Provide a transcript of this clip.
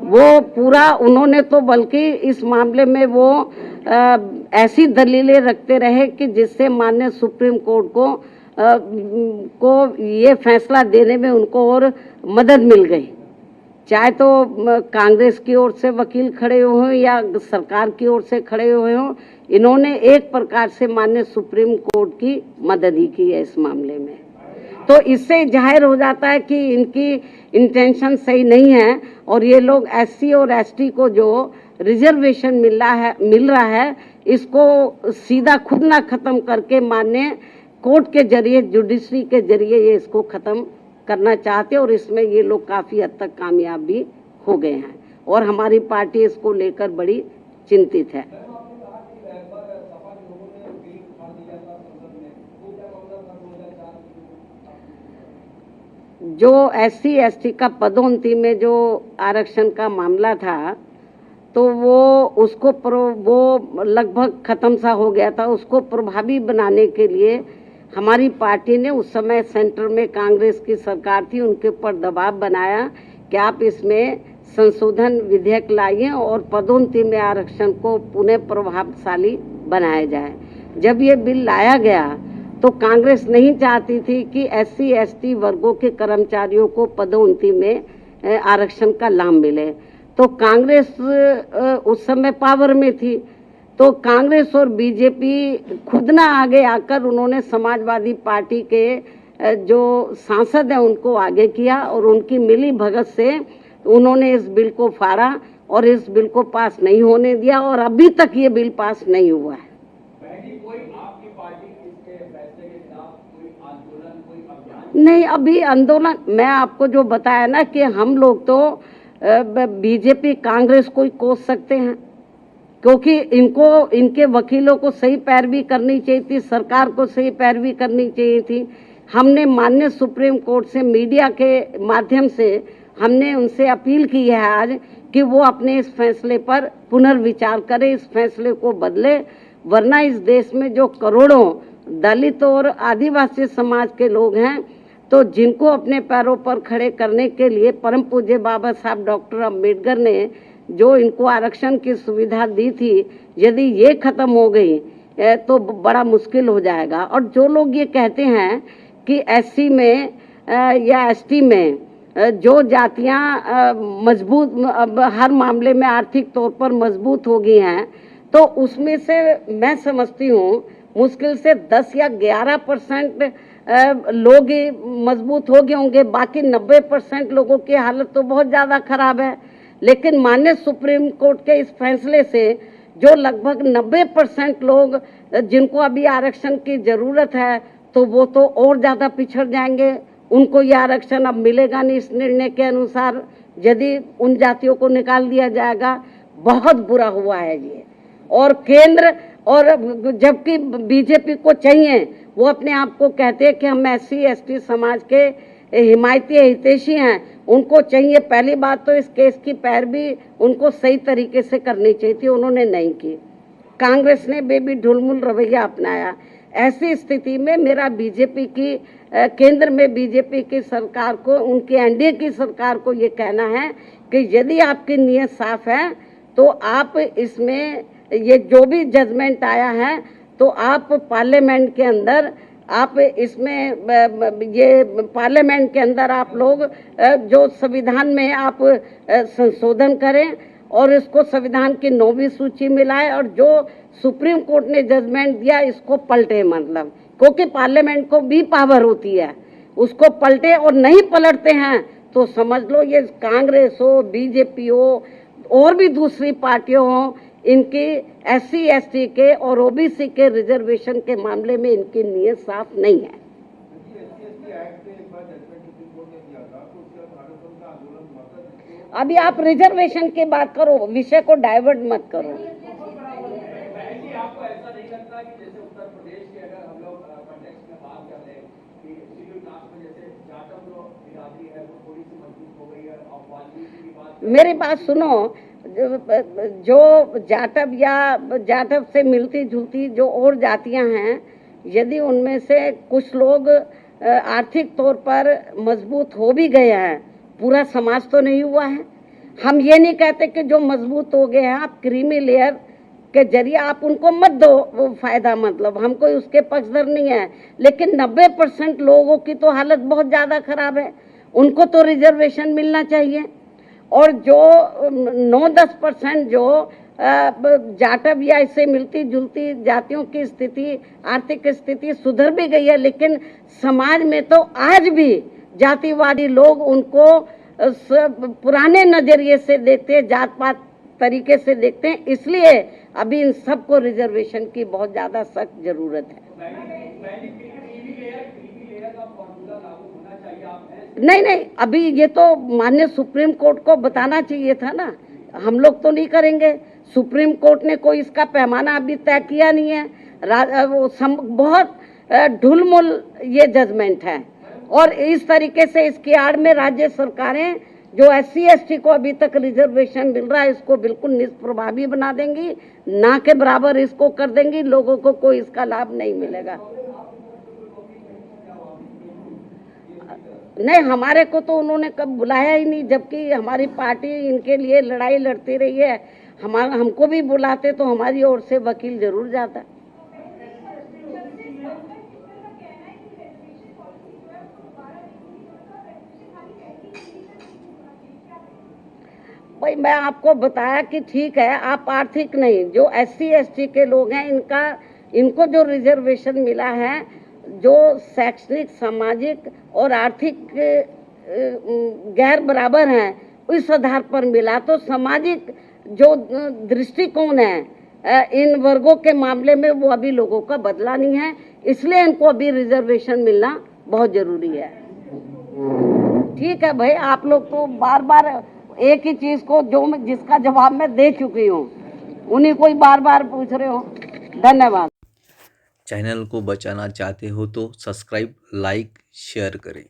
वो पूरा उन्होंने तो बल्कि इस मामले में वो ऐसी दलीलें रखते रहे कि जिससे माननीय सुप्रीम कोर्ट को ये फैसला देने में उनको और मदद मिल गई। चाहे तो कांग्रेस की ओर से वकील खड़े हुए हों या सरकार की ओर से खड़े हुए हों, इन्होंने एक प्रकार से माननीय सुप्रीम कोर्ट की मदद ही की है इस मामले में। तो इससे जाहिर हो जाता है कि इनकी इंटेंशन सही नहीं है और ये लोग एससी और एसटी को जो रिजर्वेशन मिल रहा है इसको सीधा खुद ना खत्म करके माननीय कोर्ट के जरिए, जुडिशरी के जरिए ये इसको खत्म करना चाहते हैं और इसमें ये लोग काफ़ी हद तक कामयाब भी हो गए हैं और हमारी पार्टी इसको लेकर बड़ी चिंतित है। जो एससी एसटी का पदोन्नति में जो आरक्षण का मामला था तो वो लगभग खत्म सा हो गया था। उसको प्रभावी बनाने के लिए हमारी पार्टी ने उस समय सेंटर में कांग्रेस की सरकार थी, उनके ऊपर दबाव बनाया कि आप इसमें संशोधन विधेयक लाइए और पदोन्नति में आरक्षण को पुनः प्रभावशाली बनाया जाए। जब ये बिल लाया गया तो कांग्रेस नहीं चाहती थी कि एससी एसटी वर्गों के कर्मचारियों को पदोन्नति में आरक्षण का लाभ मिले। तो कांग्रेस उस समय पावर में थी, तो कांग्रेस और बीजेपी खुद ना आगे आकर उन्होंने समाजवादी पार्टी के जो सांसद हैं उनको आगे किया और उनकी मिली भगत से उन्होंने इस बिल को फाड़ा और इस बिल को पास नहीं होने दिया और अभी तक ये बिल पास नहीं हुआ है। नहीं, अभी आंदोलन मैं आपको जो बताया ना कि हम लोग तो बीजेपी कांग्रेस को ही कोस सकते हैं क्योंकि इनके वकीलों को सही पैरवी करनी चाहिए थी, सरकार को सही पैरवी करनी चाहिए थी। हमने माननीय सुप्रीम कोर्ट से मीडिया के माध्यम से हमने उनसे अपील की है आज कि वो अपने इस फैसले पर पुनर्विचार करें, इस फैसले को बदले, वरना इस देश में जो करोड़ों दलित और आदिवासी समाज के लोग हैं तो जिनको अपने पैरों पर खड़े करने के लिए परम पूज्य बाबा साहब डॉक्टर अम्बेडकर ने जो इनको आरक्षण की सुविधा दी थी, यदि ये खत्म हो गई तो बड़ा मुश्किल हो जाएगा। और जो लोग ये कहते हैं कि एससी में या एसटी में जो जातियां मजबूत हर मामले में आर्थिक तौर पर मजबूत हो गई हैं, तो उसमें से मैं समझती हूँ मुश्किल से 10 या 11% लोग ही मजबूत हो गए होंगे, बाकी 90% लोगों की हालत तो बहुत ज़्यादा खराब है। लेकिन माननीय सुप्रीम कोर्ट के इस फैसले से जो लगभग 90% लोग जिनको अभी आरक्षण की ज़रूरत है तो वो तो और ज़्यादा पिछड़ जाएंगे, उनको ये आरक्षण अब मिलेगा नहीं। इस निर्णय के अनुसार यदि उन जातियों को निकाल दिया जाएगा, बहुत बुरा हुआ है ये। और केंद्र और जबकि बीजेपी को चाहिए, वो अपने आप को कहते हैं कि हम एससी एसटी समाज के हिमायती हितैषी हैं, उनको चाहिए पहली बात तो इस केस की पैरवी उनको सही तरीके से करनी चाहिए थी, उन्होंने नहीं की। कांग्रेस ने बेबी ढुलमुल रवैया अपनाया। ऐसी स्थिति में मेरा बीजेपी की केंद्र में बीजेपी की सरकार को, उनकी एनडीए की सरकार को ये कहना है कि यदि आपकी नीयत साफ है तो आप इसमें ये जो भी जजमेंट आया है तो आप पार्लियामेंट के अंदर आप इसमें ये पार्लियामेंट के अंदर आप लोग जो संविधान में आप संशोधन करें और इसको संविधान की 9वीं सूची में लाए और जो सुप्रीम कोर्ट ने जजमेंट दिया इसको पलटे, मतलब क्योंकि पार्लियामेंट को भी पावर होती है, उसको पलटे। और नहीं पलटते हैं तो समझ लो ये कांग्रेस हो, बीजेपी हो और भी दूसरी पार्टियों हो, इनकी एससी एसटी के और ओबीसी के रिजर्वेशन के मामले में इनकी नीयत साफ नहीं है। अभी आप रिजर्वेशन की बात करो, विषय को डाइवर्ट मत करो। आपको ऐसा नहीं लगता कि जैसे उत्तर प्रदेश के अगर हम लोग कॉन्टेक्स्ट में बात कर रहे हैं कि शेड्यूल कास्ट में जैसे जाटव जो बिरादरी है वो थोड़ी सी मजबूत हो गई है, और वाल्मीकि की बात, मेरी बात सुनो, जो जाटव या जाटव से मिलती जुलती जो और जातियां हैं, यदि उनमें से कुछ लोग आर्थिक तौर पर मजबूत हो भी गए हैं, पूरा समाज तो नहीं हुआ है। हम ये नहीं कहते कि जो मजबूत हो गए हैं आप क्रीमी लेयर के जरिए आप उनको मत दो वो फायदा, मतलब हम कोई उसके पक्षधर नहीं है, लेकिन 90% लोगों की तो हालत बहुत ज़्यादा खराब है, उनको तो रिजर्वेशन मिलना चाहिए। और जो 9-10% जो जाटव या इससे मिलती जुलती जातियों की स्थिति, आर्थिक स्थिति सुधर भी गई है, लेकिन समाज में तो आज भी जातिवादी लोग उनको पुराने नजरिए से देखते हैं, जात पात तरीके से देखते हैं, इसलिए अभी इन सबको रिजर्वेशन की बहुत ज़्यादा सख्त जरूरत है। नहीं, अभी ये तो माननीय सुप्रीम कोर्ट को बताना चाहिए था ना, हम लोग तो नहीं करेंगे। सुप्रीम कोर्ट ने कोई इसका पैमाना अभी तय किया नहीं है, बहुत ढुलमुल ये जजमेंट है, और इस तरीके से इसकी आड़ में राज्य सरकारें जो SC/ST को अभी तक रिजर्वेशन मिल रहा है इसको बिल्कुल निष्प्रभावी बना देंगी, ना के बराबर इसको कर देंगी, लोगों को कोई इसका लाभ नहीं मिलेगा। नहीं, हमारे को तो उन्होंने कब बुलाया ही नहीं, जबकि हमारी पार्टी इनके लिए लड़ाई लड़ती रही है। हमको भी बुलाते तो हमारी ओर से वकील जरूर जाता। भाई मैं आपको बताया कि ठीक है, आप आर्थिक नहीं, जो SC/ST के लोग हैं इनको जो रिजर्वेशन मिला है, जो शैक्षणिक, सामाजिक और आर्थिक गैर बराबर हैं, इस आधार पर मिला। तो सामाजिक जो दृष्टिकोण है इन वर्गों के मामले में वो अभी लोगों का बदला नहीं है, इसलिए इनको अभी रिजर्वेशन मिलना बहुत जरूरी है। ठीक है भाई, आप लोग तो बार बार एक ही चीज को जिसका जवाब मैं दे चुकी हूँ उन्हीं को ही बार बार पूछ रहे हो। धन्यवाद। चैनल को बचाना चाहते हो तो सब्सक्राइब, लाइक, शेयर करें।